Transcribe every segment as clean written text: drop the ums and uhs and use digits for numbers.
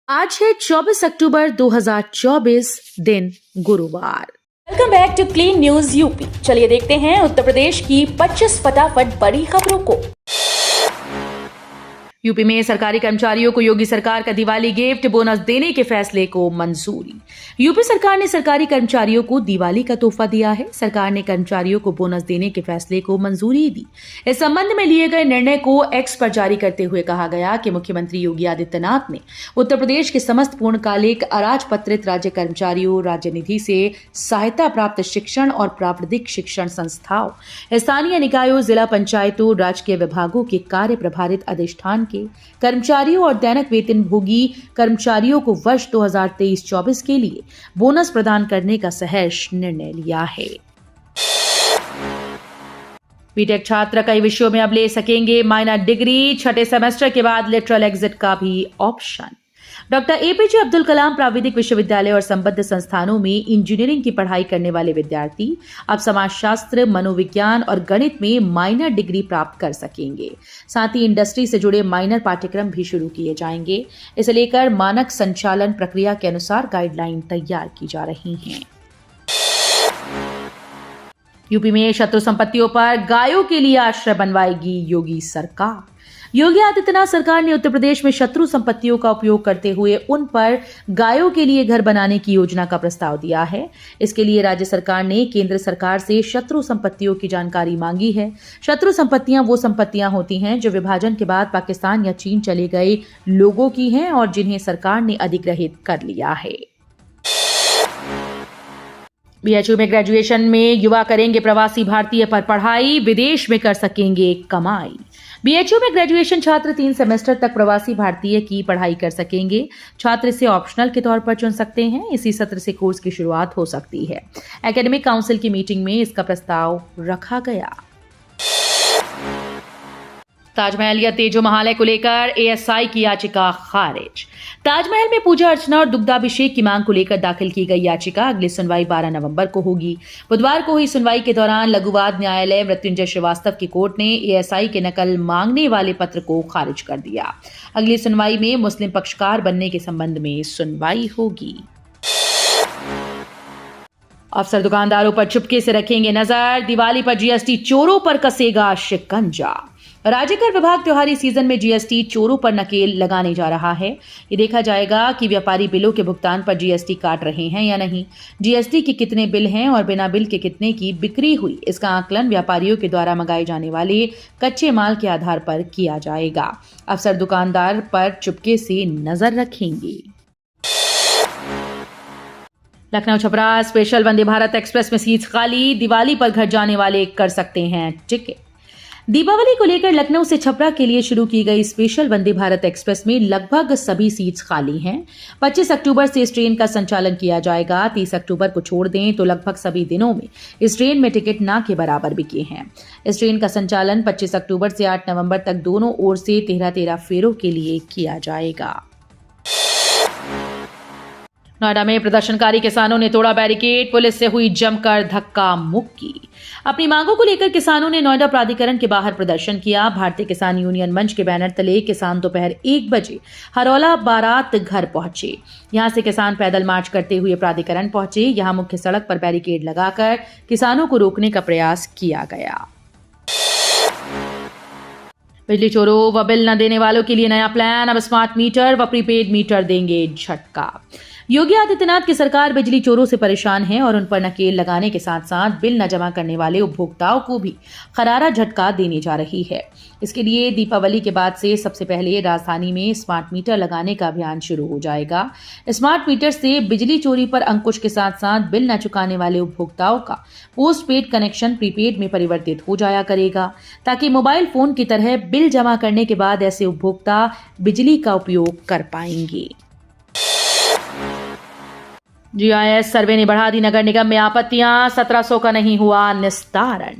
आज है 24 अक्टूबर 2024, दिन गुरुवार। Welcome back to clean news UP. चलिए देखते हैं उत्तर प्रदेश की 25 फटाफट बड़ी खबरों को। यूपी में सरकारी कर्मचारियों को योगी सरकार का दिवाली गिफ्ट बोनस देने के फैसले को मंजूरी। यूपी सरकार ने सरकारी कर्मचारियों को दिवाली का तोहफा दिया है। सरकार ने कर्मचारियों को बोनस देने के फैसले को मंजूरी दी। इस संबंध में लिए गए निर्णय को एक्स पर जारी करते हुए कहा गया कि मुख्यमंत्री योगी आदित्यनाथ ने उत्तर प्रदेश के समस्त पूर्णकालिक अराजपत्रित राज्य कर्मचारियों, राज्य निधि से सहायता प्राप्त शिक्षण और प्राविधिक शिक्षण संस्थाओं, स्थानीय निकायों, जिला पंचायतों, राजकीय विभागों के कार्य प्रभारित अधिष्ठान कर्मचारियों और दैनिक वेतन भोगी कर्मचारियों को वर्ष 2023-24 के लिए बोनस प्रदान करने का सहर्ष निर्णय लिया है। बीटेक छात्र कई विषयों में अब ले सकेंगे माइनर डिग्री। छठे सेमेस्टर के बाद लेटरल एग्जिट का भी option. Doctor APJ Abdul Kalam प्राविधिक विश्वविद्यालय और संबद्ध संस्थानों में इंजीनियरिंग की पढ़ाई करने वाले विद्यार्थी अब समाजशास्त्र, मनोविज्ञान और गणित में माइनर डिग्री प्राप्त कर सकेंगे। साथ ही इंडस्ट्री से जुड़े माइनर पाठ्यक्रम भी शुरू किए जाएंगे। इसे लेकर मानक संचालन प्रक्रिया के अनुसार गाइडलाइन तैयार की जा रही हैं। यूपी में शत्रु संपत्तियों पर गायों के लिए आश्रय बनवाएगी योगी सरकार। योगी आदित्यनाथ सरकार ने उत्तर प्रदेश में शत्रु संपत्तियों का उपयोग करते हुए उन पर गायों के लिए घर बनाने की योजना का प्रस्ताव दिया है। इसके लिए राज्य सरकार ने केंद्र सरकार से शत्रु संपत्तियों की जानकारी मांगी है। शत्रु संपत्तियां वो संपत्तियां होती हैं जो विभाजन के बाद पाकिस्तान या चीन चले गए लोगों की हैं और जिन्हें सरकार ने अधिग्रहित कर लिया है। बीएचयू में ग्रेजुएशन में युवा करेंगे प्रवासी भारतीय पर पढ़ाई, विदेश में कर सकेंगे कमाई। बीएचयू में ग्रेजुएशन छात्र 3 सेमेस्टर तक प्रवासी भारतीय की पढ़ाई कर सकेंगे। छात्र इसे ऑप्शनल के तौर पर चुन सकते हैं। इसी सत्र से कोर्स की शुरुआत हो सकती है। एकेडमिक काउंसिल की मीटिंग में इसका प्रस्ताव रखा गया। ताजमहल या तेजो महालय को लेकर एएसआई की याचिका खारिज। ताजमहल में पूजा अर्चना और दुग्धाभिषेक की मांग को लेकर दाखिल की गई याचिका अगली सुनवाई 12 नवंबर को होगी। बुधवार को हुई सुनवाई के दौरान लघुवाद न्यायालय मृत्युंजय श्रीवास्तव की कोर्ट ने एएसआई के नकल मांगने वाले पत्र को खारिज कर दिया। अगली सुनवाई में मुस्लिम पक्षकार बनने के संबंध में सुनवाई होगी। अफसर दुकानदारों पर चुपके से रखेंगे नजर। दिवाली पर जीएसटी चोरों पर कसेगा शिकंजा। राज्य कर विभाग त्योहारी सीजन में जीएसटी चोरों पर नकेल लगाने जा रहा है। ये देखा जाएगा कि व्यापारी बिलों के भुगतान पर जीएसटी काट रहे हैं या नहीं, जीएसटी के कितने बिल हैं और बिना बिल के कितने की बिक्री हुई। इसका आकलन व्यापारियों के द्वारा मंगाए जाने वाले कच्चे माल के आधार पर किया जाएगा। अफसर दुकानदार पर चुपके से नजर रखेंगे। लखनऊ छपरा स्पेशल वंदे भारत एक्सप्रेस में सीट्स खाली। दिवाली पर घर जाने वाले कर सकते हैं टिकट। दीपावली को लेकर लखनऊ से छपरा के लिए शुरू की गई स्पेशल वंदे भारत एक्सप्रेस में लगभग सभी सीट्स खाली हैं। 25 अक्टूबर से इस ट्रेन का संचालन किया जाएगा। 30 अक्टूबर को छोड़ दें तो लगभग सभी दिनों में इस ट्रेन में टिकट ना के बराबर बिके हैं। इस ट्रेन का संचालन 25 अक्टूबर से 8 नवंबर तक दोनों ओर से 13-13 फेरों के लिए किया जाएगा। नोएडा में प्रदर्शनकारी किसानों ने तोड़ा बैरिकेड, पुलिस से हुई जमकर धक्का मुक्की। अपनी मांगों को लेकर किसानों ने नोएडा प्राधिकरण के बाहर प्रदर्शन किया। भारतीय किसान यूनियन मंच के बैनर तले किसान दोपहर 1 बजे हरौला बारात घर पहुंचे। यहां से किसान पैदल मार्च करते हुए प्राधिकरण पहुंचे। यहां मुख्य सड़क पर बैरिकेड लगाकर किसानों को रोकने का प्रयास किया गया। बिजली चोरों व बिल न देने वालों के लिए नया प्लान। अब स्मार्ट मीटर व प्रीपेड मीटर देंगे झटका। योगी आदित्यनाथ की सरकार बिजली चोरों से परेशान है और उन पर नकेल लगाने के साथ साथ बिल न जमा करने वाले उपभोक्ताओं को भी करारा झटका देने जा रही है। इसके लिए दीपावली के बाद से सबसे पहले राजधानी में स्मार्ट मीटर लगाने का अभियान शुरू हो जाएगा। स्मार्ट मीटर से बिजली चोरी पर अंकुश के साथ साथ बिल न चुकाने वाले उपभोक्ताओं का पोस्ट पेड कनेक्शन प्रीपेड में परिवर्तित हो जाया करेगा, ताकि मोबाइल फोन की तरह बिल जमा करने के बाद ऐसे उपभोक्ता बिजली का उपयोग कर पाएंगे। जीआईएस सर्वे ने बढ़ा दी नगर निगम में आपत्तियां। 1700 का नहीं हुआ निस्तारण।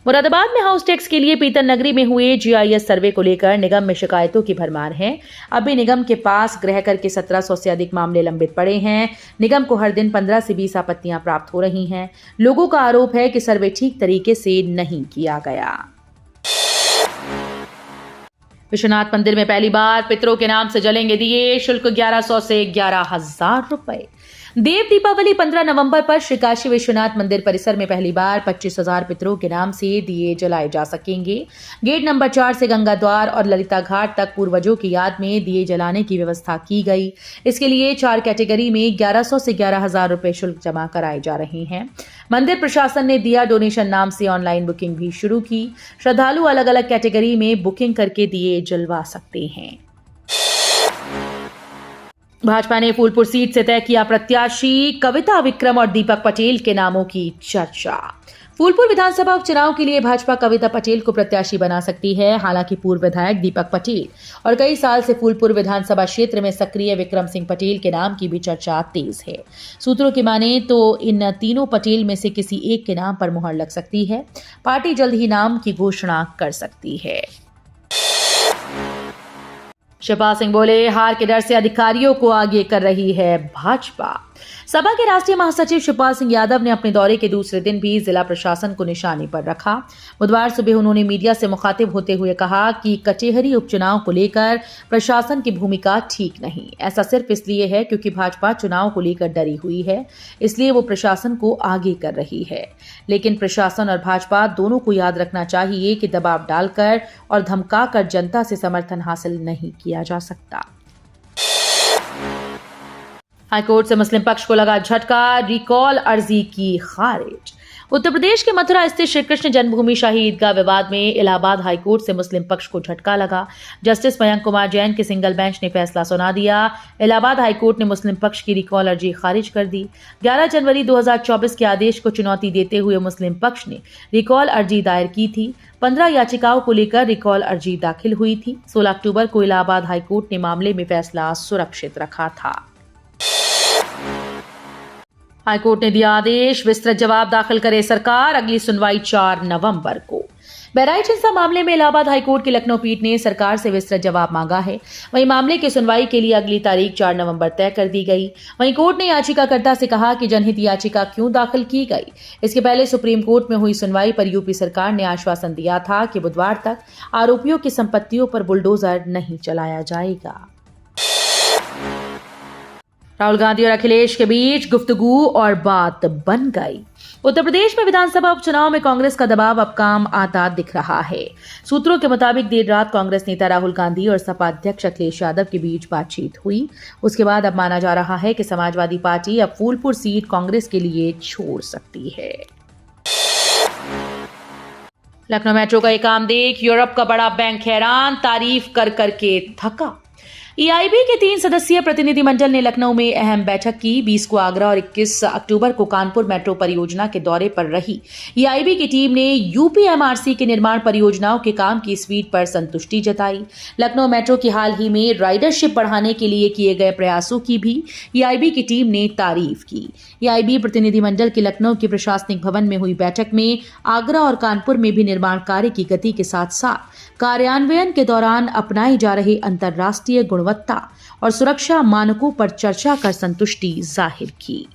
मुरादाबाद में हाउस टैक्स के लिए पीतल नगरी में हुए जीआईएस सर्वे को लेकर निगम में शिकायतों की भरमार है। अभी निगम के पास गृह कर के 1700 से अधिक मामले लंबित पड़े हैं। निगम को हर दिन 15 से 20 आपत्तियां प्राप्त हो रही हैं। लोगों का आरोप है कि सर्वे ठीक तरीके से नहीं किया गया। विश्वनाथ मंदिर में पहली बार पितरों के नाम से जलेंगे दिए, शुल्क 1100 से 11,000 रुपए। देव दीपावली 15 नवंबर पर श्री काशी विश्वनाथ मंदिर परिसर में पहली बार 25,000 पितरों के नाम से दिए जलाए जा सकेंगे। गेट नंबर 4 से गंगा द्वार और ललिता घाट तक पूर्वजों की याद में दिए जलाने की व्यवस्था की गई। इसके लिए 4 कैटेगरी में 1100 से 11,000 रुपए शुल्क जमा कराए जा रहे हैं। मंदिर प्रशासन ने दिया डोनेशन नाम से ऑनलाइन बुकिंग भी शुरू की। श्रद्धालु अलग अलग कैटेगरी में बुकिंग करके दिए जलवा सकते हैं। भाजपा ने फूलपुर सीट से तय किया प्रत्याशी, कविता विक्रम और दीपक पटेल के नामों की चर्चा। फूलपुर विधानसभा उपचुनाव के लिए भाजपा कविता पटेल को प्रत्याशी बना सकती है। हालांकि पूर्व विधायक दीपक पटेल और कई साल से फूलपुर विधानसभा क्षेत्र में सक्रिय विक्रम सिंह पटेल के नाम की भी चर्चा तेज है। सूत्रों की माने तो इन तीनों पटेल में से किसी एक के नाम पर मुहर लग सकती है। पार्टी जल्द ही नाम की घोषणा कर सकती है। शिवपाल सिंह बोले, हार के डर से अधिकारियों को आगे कर रही है भाजपा। सपा के राष्ट्रीय महासचिव शिवपाल सिंह यादव ने अपने दौरे के दूसरे दिन भी जिला प्रशासन को निशाने पर रखा। बुधवार सुबह उन्होंने मीडिया से मुखातिब होते हुए कहा कि कचहरी उपचुनाव को लेकर प्रशासन की भूमिका ठीक नहीं। ऐसा सिर्फ इसलिए है क्योंकि भाजपा चुनाव को लेकर डरी हुई है, इसलिए वो प्रशासन को आगे कर रही है। लेकिन प्रशासन और भाजपा दोनों को याद रखना चाहिए कि दबाव डालकर और धमकाकर जनता से समर्थन हासिल नहीं किया जा सकता। हाईकोर्ट से मुस्लिम पक्ष को लगा झटका, रिकॉल अर्जी की खारिज। उत्तर प्रदेश के मथुरा स्थित श्री कृष्ण जन्मभूमि शाही ईदगाह विवाद में इलाहाबाद हाईकोर्ट से मुस्लिम पक्ष को झटका लगा। जस्टिस मयंक कुमार जैन के सिंगल बेंच ने फैसला सुना दिया। इलाहाबाद हाईकोर्ट ने मुस्लिम पक्ष की रिकॉल अर्जी खारिज कर दी। 11 जनवरी 2024 के आदेश को चुनौती देते हुए मुस्लिम पक्ष ने रिकॉल अर्जी दायर की थी। 15 याचिकाओं को लेकर रिकॉल अर्जी दाखिल हुई थी। 16 अक्टूबर को इलाहाबाद हाईकोर्ट ने मामले में फैसला सुरक्षित रखा था। हाईकोर्ट ने दिया आदेश, विस्तृत जवाब दाखिल करे सरकार, अगली सुनवाई 4 नवंबर को। बहराइच हिंसा मामले में इलाहाबाद हाईकोर्ट की लखनऊ पीठ ने सरकार से विस्तृत जवाब मांगा है। वहीं मामले की सुनवाई के लिए अगली तारीख 4 नवंबर तय कर दी गई। वहीं कोर्ट ने याचिकाकर्ता से कहा कि जनहित याचिका क्यों दाखिल की गई। इसके पहले सुप्रीम कोर्ट में हुई सुनवाई पर यूपी सरकार ने आश्वासन दिया था कि बुधवार तक आरोपियों की संपत्तियों पर बुलडोजर नहीं चलाया जाएगा। राहुल गांधी और अखिलेश के बीच गुफ्तगू और बात बन गई। उत्तर प्रदेश में विधानसभा उपचुनाव में कांग्रेस का दबाव अब काम आता दिख रहा है। सूत्रों के मुताबिक देर रात कांग्रेस नेता राहुल गांधी और सपा अध्यक्ष अखिलेश यादव के बीच बातचीत हुई। उसके बाद अब माना जा रहा है कि समाजवादी पार्टी अब फूलपुर सीट कांग्रेस के लिए छोड़ सकती है। लखनऊ मेट्रो का एक काम देख यूरोप का बड़ा बैंक हैरान, तारीफ कर करके थका। ईआईबी के 3 सदस्यीय प्रतिनिधिमंडल ने लखनऊ में अहम बैठक की। 20 को आगरा और 21 अक्टूबर को कानपुर मेट्रो परियोजना के दौरे पर रही ईआईबी की टीम ने यूपीएमआरसी के निर्माण परियोजनाओं के काम की स्पीड पर संतुष्टि जताई। लखनऊ मेट्रो की हाल ही में राइडरशिप बढ़ाने के लिए किए गए प्रयासों की भी ईआईबी की टीम ने तारीफ की। ईआईबी प्रतिनिधिमंडल की लखनऊ के प्रशासनिक भवन में हुई बैठक में आगरा और कानपुर में भी निर्माण कार्य की गति के साथ साथ कार्यान्वयन के दौरान अपनाए जा रहे अंतर्राष्ट्रीय गुणवत्ता और सुरक्षा मानकों पर चर्चा कर संतुष्टि जाहिर की।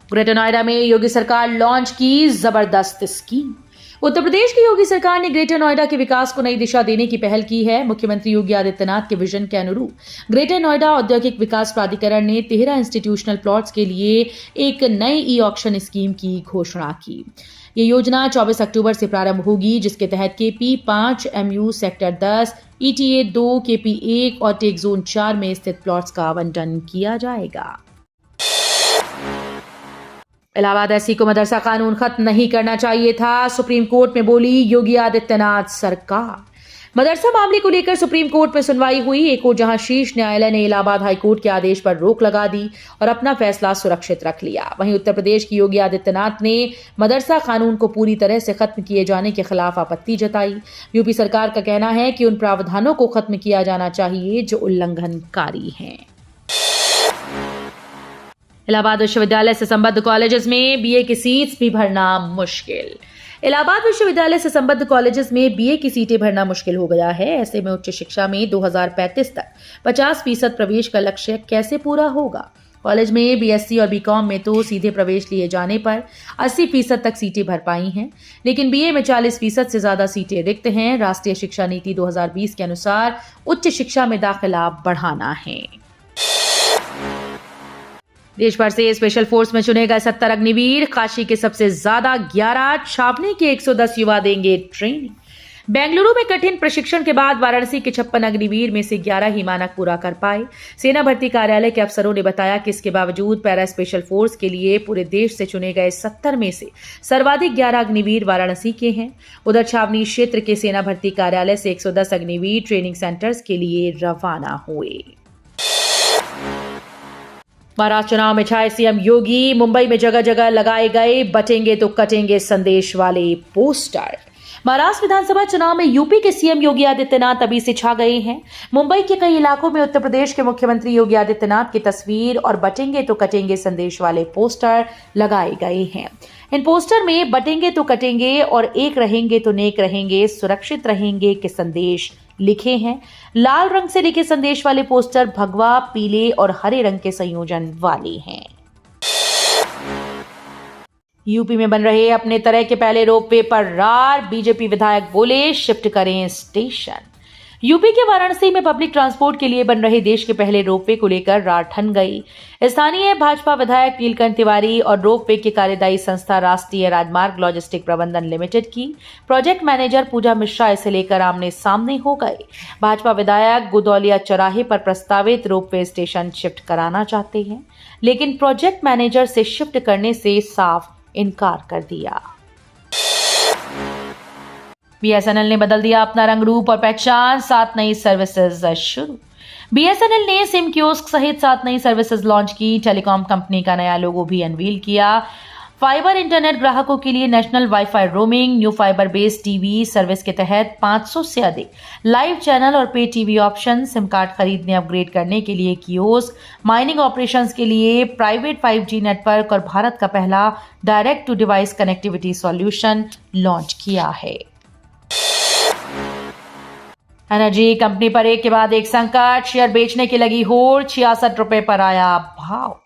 ग्रेटर नोएडा में योगी सरकार लॉन्च की जबरदस्त स्कीम। उत्तर प्रदेश की योगी सरकार ने ग्रेटर नोएडा के विकास को नई दिशा देने की पहल की है। मुख्यमंत्री योगी आदित्यनाथ के विजन के अनुरूप ग्रेटर नोएडा औद्योगिक विकास प्राधिकरण ने 13 इंस्टीट्यूशनल प्लॉट्स के लिए एक नई ई ऑक्शन स्कीम की घोषणा की। ये योजना 24 अक्टूबर से प्रारंभ होगी, जिसके तहत KP 5, MU sector 10, ETA 2, KP 1 और टेक जोन 4 में स्थित प्लॉट्स का आवंटन किया जाएगा। इलाहाबाद एससी को मदरसा कानून खत्म नहीं करना चाहिए था, सुप्रीम कोर्ट में बोली योगी आदित्यनाथ सरकार। मदरसा मामले को लेकर सुप्रीम कोर्ट में सुनवाई हुई। एक ओर जहां शीर्ष न्यायालय ने इलाहाबाद हाईकोर्ट के आदेश पर रोक लगा दी और अपना फैसला सुरक्षित रख लिया, वहीं उत्तर प्रदेश की योगी आदित्यनाथ ने मदरसा कानून को पूरी तरह से खत्म किए जाने के खिलाफ आपत्ति जताई। यूपी सरकार का कहना है कि उन प्रावधानों को खत्म किया जाना चाहिए जो उल्लंघनकारी हैं। इलाहाबाद विश्वविद्यालय से संबद्ध कॉलेजेस में बीए की सीट्स भी भरना मुश्किल। इलाहाबाद विश्वविद्यालय से संबद्ध कॉलेजेस में बीए की सीटें भरना मुश्किल हो गया है। ऐसे में उच्च शिक्षा में 2035 तक 50% प्रवेश का लक्ष्य कैसे पूरा होगा। कॉलेज में बीएससी और बीकॉम में तो सीधे प्रवेश लिए जाने पर 80% तक सीटें भर पाई हैं, लेकिन बीए में 40% से ज्यादा सीटें रिक्त हैं। राष्ट्रीय शिक्षा नीति 2020 के अनुसार उच्च शिक्षा में दाखिला बढ़ाना है। देश भर से स्पेशल फोर्स में चुने गए 70 अग्निवीर, काशी के सबसे ज्यादा 11, छावनी के 110 युवा देंगे ट्रेनिंग। बेंगलुरु में कठिन प्रशिक्षण के बाद वाराणसी के 56 अग्निवीर में से 11 ही मानक पूरा कर पाए। सेना भर्ती कार्यालय के अफसरों ने बताया कि इसके बावजूद पैरा स्पेशल फोर्स के लिए पूरे देश से चुने गए 70 में से सर्वाधिक 11 अग्निवीर वाराणसी के हैं। उधर छावनी क्षेत्र के सेना भर्ती कार्यालय से 110 अग्निवीर ट्रेनिंग सेंटर्स के लिए रवाना हुए। महाराष्ट्र चुनाव में छाए सीएम योगी, मुंबई में जगह जगह लगाए गए बटेंगे तो कटेंगे संदेश वाले पोस्टर। महाराष्ट्र विधानसभा चुनाव में यूपी के सीएम योगी आदित्यनाथ अभी से छा गए हैं। मुंबई के कई इलाकों में उत्तर प्रदेश के मुख्यमंत्री योगी आदित्यनाथ की तस्वीर और बटेंगे तो कटेंगे संदेश वाले पोस्टर लगाए गए हैं। इन पोस्टर में बटेंगे तो कटेंगे और एक रहेंगे तो नेक रहेंगे, सुरक्षित रहेंगे के संदेश लिखे हैं। लाल रंग से लिखे संदेश वाले पोस्टर भगवा, पीले और हरे रंग के संयोजन वाले हैं। यूपी में बन रहे अपने तरह के पहले रोपवे पर रार, बीजेपी विधायक बोले शिफ्ट करें स्टेशन। यूपी के वाराणसी में पब्लिक ट्रांसपोर्ट के लिए बन रहे देश के पहले रोपवे को लेकर रार ठन गई। स्थानीय भाजपा विधायक नीलकंठ तिवारी और रोपवे की कार्यदायी संस्था राष्ट्रीय राजमार्ग लॉजिस्टिक प्रबंधन लिमिटेड की प्रोजेक्ट मैनेजर पूजा मिश्रा इसे लेकर आमने सामने हो गए। भाजपा विधायक गुदौलिया चौराहे पर प्रस्तावित रोपवे स्टेशन शिफ्ट कराना चाहते हैं, लेकिन प्रोजेक्ट मैनेजर से शिफ्ट करने से साफ इनकार कर दिया। बीएसएनएल ने बदल दिया अपना रंग, रूप और पहचान, 7 नई सर्विसेज शुरू। बीएसएनएल ने सिम कियोस्क सहित 7 नई सर्विसेज लॉन्च की। टेलीकॉम कंपनी का नया लोगो भी अनवील किया। फाइबर इंटरनेट ग्राहकों के लिए national wifi roaming, new fibre based TV service के तहत 500 से अधिक लाइव चैनल और पे टीवी ऑप्शन, सिम कार्ड खरीदने अपग्रेड करने के लिए कियोस्क, माइनिंग ऑपरेशंस के लिए प्राइवेट 5G नेटवर्क और भारत का पहला direct to device connectivity solution launch किया है। एनर्जी कंपनी पर एक के बाद एक संकट, शेयर बेचने की लगी होड़, 66 रुपए पर आया भाव।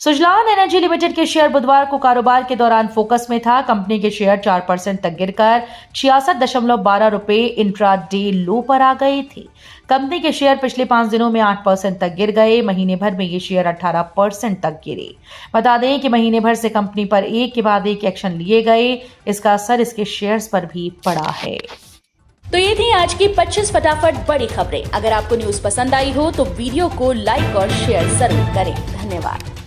सुजलान एनर्जी लिमिटेड के शेयर बुधवार को कारोबार के दौरान फोकस में था। कंपनी के शेयर 4% तक गिरकर 66.12 रुपए इंट्रा डे लो पर आ गए थे। कंपनी के शेयर पिछले 5 दिनों में 8% तक गिर गए। महीने भर में ये शेयर 18% तक गिरे। बता दें कि महीने भर से कंपनी पर एक के बाद एक एक्शन लिए गए। इसका असर इसके शेयर्स पर भी पड़ा है। तो ये थी आज की 25 फटाफट बड़ी खबरें। अगर आपको न्यूज पसंद आई हो तो वीडियो को लाइक और शेयर जरूर करें। धन्यवाद।